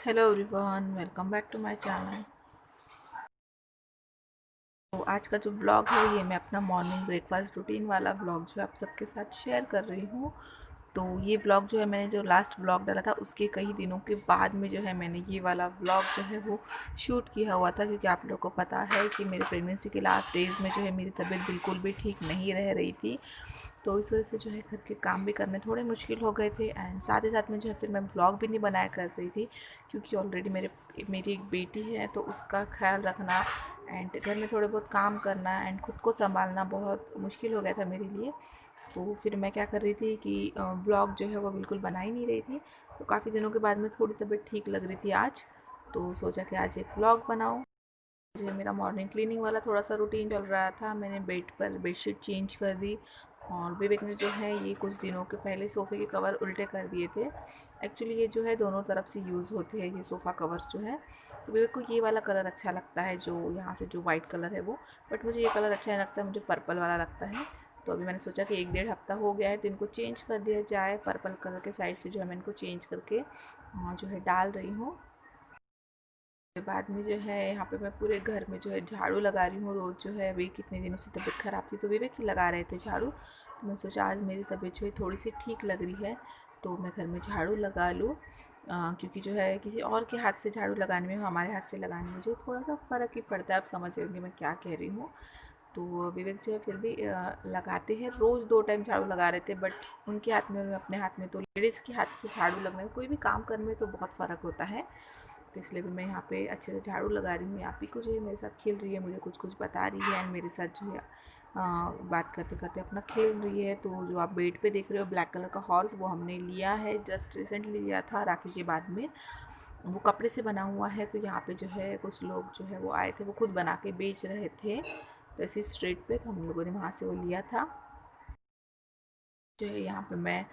Hello everyone, welcome back to my channel. तो आज का जो व्लॉग है ये मैं अपना मॉर्निंग ब्रेकफास्ट रूटीन वाला व्लॉग जो है आप सबके साथ शेयर कर रही हूँ। तो ये व्लॉग जो है मैंने जो लास्ट व्लॉग डाला था उसके कई दिनों के बाद में जो है मैंने ये वाला व्लॉग जो है वो शूट किया हुआ था, क्योंकि आप लोग को पता है कि मेरे प्रेगनेंसी के लास्ट डेज़ में जो है मेरी तबीयत बिल्कुल भी ठीक नहीं रह रही थी। तो इस वजह से जो है घर के काम भी करने थोड़े मुश्किल हो गए थे, एंड साथ ही साथ में जो है फिर मैं व्लॉग भी नहीं बनाया कर रही थी, क्योंकि ऑलरेडी मेरी एक बेटी है तो उसका ख्याल रखना एंड घर में थोड़े बहुत काम करना एंड ख़ुद को संभालना बहुत मुश्किल हो गया था मेरे लिए। तो फिर मैं क्या कर रही थी कि ब्लॉग जो है वो बिल्कुल बना ही नहीं रही थी। तो काफ़ी दिनों के बाद में थोड़ी तबीयत ठीक लग रही थी आज, तो सोचा कि आज एक ब्लॉग बनाऊँ। जो है मेरा मॉर्निंग क्लीनिंग वाला थोड़ा सा रूटीन चल रहा था। मैंने बेड पर बेडशीट चेंज कर दी, और विवेक ने जो है ये कुछ दिनों के पहले सोफ़े के कवर उल्टे कर दिए थे। एक्चुअली ये जो है दोनों तरफ से यूज़ होते हैं ये सोफ़ा कवर्स जो है। तो विवेक को ये वाला कलर अच्छा लगता है, जो यहाँ से जो वाइट कलर है वो, बट मुझे ये कलर अच्छा नहीं लगता, मुझे पर्पल वाला लगता है। तो अभी मैंने सोचा कि 1 डेढ़ हफ्ता हो गया है तो इनको चेंज कर दिया जाए। पर्पल कलर के साइड से जो है मैं इनको चेंज करके जो है डाल रही हूँ। के बाद में जो है यहाँ पे मैं पूरे घर में जो है झाड़ू लगा रही हूँ रोज़। जो है अभी कितने दिनों से तबीयत ख़राब थी तो विवेक ही लगा रहे थे झाड़ू, तो मैं सोचा आज मेरी तबीयत जो है थोड़ी सी ठीक लग रही है तो मैं घर में झाड़ू लगा लूँ। क्योंकि जो है किसी और के हाथ से झाड़ू लगाने में हमारे हाथ से लगाने में जो थोड़ा सा फ़र्क ही पड़ता है। आप समझ रहे होंगे मैं क्या कह रही हूँ। तो विवेक जो है फिर भी लगाते हैं, रोज़ 2 टाइम झाड़ू लगा रहे थे, बट उनके हाथ में और अपने हाथ में, तो लेडीज़ के हाथ से झाड़ू लगने में कोई भी काम करने में तो बहुत फ़र्क होता है। तो इसलिए भी मैं यहाँ पे अच्छे से झाड़ू लगा रही हूँ। आप ही को जो है मेरे साथ खेल रही है, मुझे कुछ कुछ बता रही है एंड मेरे साथ जो है बात करते करते अपना खेल रही है। तो जो आप बेड पे देख रहे हो ब्लैक कलर का हॉर्स, वो हमने लिया है, जस्ट रिसेंटली लिया था राखी के बाद में। वो कपड़े से बना हुआ है। तो यहाँ पे जो है कुछ लोग जो है वो आए थे, वो खुद बना के बेच रहे थे तो ऐसे स्ट्रीट पे, तो हम लोगों ने वहाँ से वो लिया था। जो है यहाँ पे मैं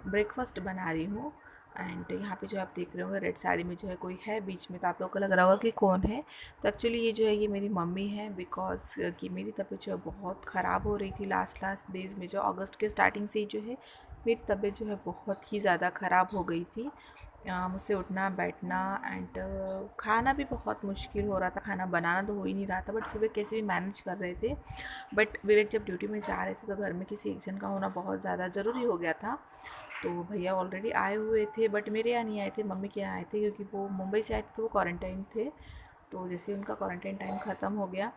ब्रेकफास्ट बना रही हूँ। एंड यहाँ पे जो आप देख रहे होंगे रेड साड़ी में जो है कोई है बीच में, तो आप लोगों को लग रहा होगा कि कौन है। तो एक्चुअली ये जो है ये मेरी मम्मी है, बिकॉज कि मेरी तबीयत जो है बहुत ख़राब हो रही थी लास्ट डेज़ में। जो अगस्त के स्टार्टिंग से ही जो है मेरी तबीयत जो है बहुत ही ज़्यादा ख़राब हो गई थी। मुझसे उठना बैठना एंड खाना भी बहुत मुश्किल हो रहा था। खाना बनाना तो हो ही नहीं रहा था, बट फिर भी कैसे भी मैनेज कर रहे थे। बट विवेक जब ड्यूटी में जा रहे थे तो घर में किसी एक जन का होना बहुत ज़्यादा ज़रूरी हो गया था। तो भैया ऑलरेडी आए हुए थे, बट मेरे यहाँ नहीं आए थे, मम्मी के यहाँ आए थे, क्योंकि वो मुंबई से आए थे तो वो क्वारंटाइन थे। तो जैसे उनका क्वारंटाइन टाइम ख़त्म हो गया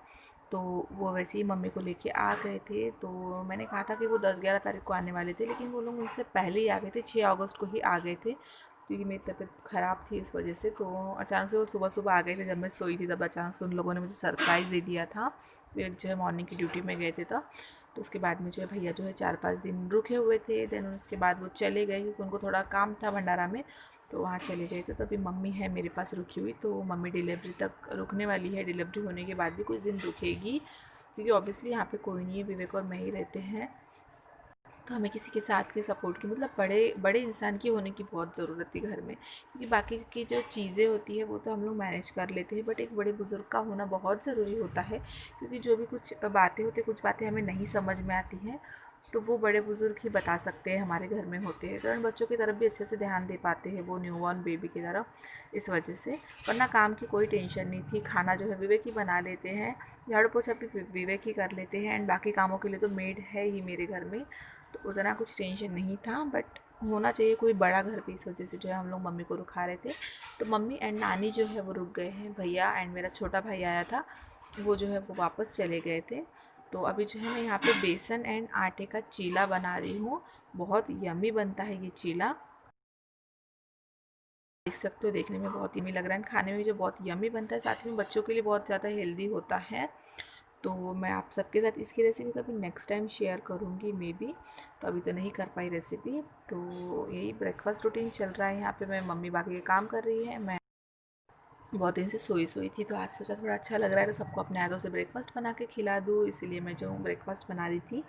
तो वो वैसे ही मम्मी को लेके आ गए थे। तो मैंने कहा था कि वो 10-11 तारीख को आने वाले थे, लेकिन वो लोग उनसे पहले ही आ गए थे, 6 अगस्त को ही आ गए थे, क्योंकि मेरी तबीयत ख़राब थी इस वजह से। तो अचानक से वो सुबह सुबह आ गए थे, जब मैं सोई थी तब अचानक से उन लोगों ने मुझे सरप्राइज़ दे दिया था। वे जो है मॉर्निंग की ड्यूटी में गए थे तब। तो उसके बाद में जो है भैया जो है 4-5 दिन रुके हुए थे, देन उसके बाद वो चले गए क्योंकि उनको थोड़ा काम था भंडारा में, तो वहाँ चले गए थे। तो अभी मम्मी है मेरे पास रुकी हुई, तो मम्मी डिलीवरी तक रुकने वाली है, डिलीवरी होने के बाद भी कुछ दिन रुकेगी, क्योंकि ऑब्वियसली यहाँ पे कोई नहीं है, विवेक और मैं ही रहते हैं। तो हमें किसी के साथ की सपोर्ट की, मतलब बड़े बड़े इंसान की होने की बहुत ज़रूरत थी घर में, क्योंकि बाकी की जो चीज़ें होती है वो तो हम लोग मैनेज कर लेते हैं, बट एक बड़े बुज़ुर्ग का होना बहुत ज़रूरी होता है, क्योंकि जो भी कुछ बातें होती हैं, कुछ बातें हमें नहीं समझ में आती हैं तो वो बड़े बुज़ुर्ग ही बता सकते हैं, हमारे घर में होते हैं। तो उन बच्चों की तरफ भी अच्छे से ध्यान दे पाते हैं, वो न्यूबॉर्न बेबी की तरफ, इस वजह से। वरना काम की कोई टेंशन नहीं थी, खाना जो है विवेक ही बना लेते हैं, झाड़ू पोछा भी विवेक ही कर लेते हैं, एंड बाकी कामों के लिए तो मेड है ही मेरे घर में, तो उतना कुछ टेंशन नहीं था। बट होना चाहिए कोई बड़ा घर पे, इस वजह से जो है हम लोग मम्मी को रुका रहे थे। तो मम्मी एंड नानी जो है वो रुक गए हैं, भैया एंड मेरा छोटा भाई आया था, वो जो है वो वापस चले गए थे। तो अभी जो है मैं यहाँ पे बेसन एंड आटे का चीला बना रही हूँ। बहुत यमी बनता है ये चीला, देख सकते हो, देखने में बहुत यमी लग रहा है, खाने में भी जो बहुत यमी बनता है, साथ में बच्चों के लिए बहुत ज़्यादा हेल्दी होता है। तो मैं आप सबके साथ इसकी रेसिपी कभी नेक्स्ट टाइम शेयर करूँगी मे बी, तो अभी तो नहीं कर पाई रेसिपी। तो यही ब्रेकफास्ट रूटीन चल रहा है यहाँ पे। मैं मम्मी बाकी के काम कर रही है, मैं बहुत दिन से सोई सोई थी, तो आज सोचा थोड़ा अच्छा लग रहा है तो सबको अपने हाथों से ब्रेकफास्ट बना के खिला दूँ, इसीलिए मैं जो हूँ ब्रेकफास्ट बना रही थी।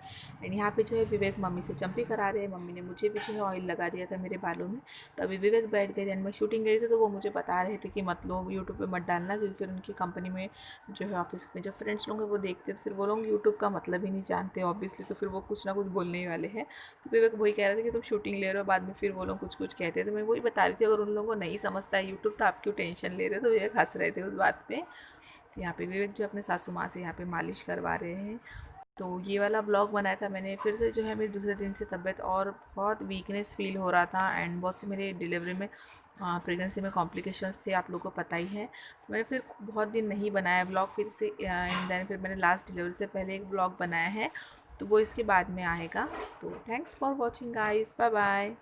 एंड यहाँ पे जो है विवेक मम्मी से चंपी करा रहे हैं, मम्मी ने मुझे भी जो है ऑयल लगा दिया था मेरे बालों में। तो अभी विवेक बैठ गए, एंड मैं शूटिंग गई थी तो वो मुझे बता रहे थे कि मतलब यूट्यूब पर मत डालना, क्योंकि फिर उनकी कंपनी में जो है ऑफिस में जो फ्रेंड्स लोग हैं वो देखते हैं, तो फिर वो लोग यूट्यूब का मतलब ही नहीं जानते ऑब्वियसली, तो फिर वो कुछ ना कुछ बोलने ही वाले हैं। तो विवेक वही कह रहे थे कि तुम शूटिंग ले रहे हो, बाद में फिर वो लोग कुछ कुछ कहते हैं, तो मैं वही बता रही थी अगर उन लोगों को नहीं समझता है यूट्यूब तो आप क्यों टेंशन ले रहे हो। तो विवेक हंस रहे थे उस बात पे। तो यहाँ पे विवेक जो अपने सासू माँ से यहाँ पे मालिश करवा रहे हैं। तो ये वाला ब्लॉग बनाया था मैंने, फिर से जो है मेरी दूसरे दिन से तबीयत और बहुत वीकनेस फील हो रहा था, एंड बहुत से मेरे डिलीवरी में प्रेगनेंसी में कॉम्प्लिकेशंस थे, आप लोगों को पता ही है। तो मैंने फिर बहुत दिन नहीं बनाया ब्लॉग, फिर से एंड देन फिर मैंने लास्ट डिलीवरी से पहले एक ब्लॉग बनाया है, तो वो इसके बाद में आएगा। तो thanks for watching guys, bye bye.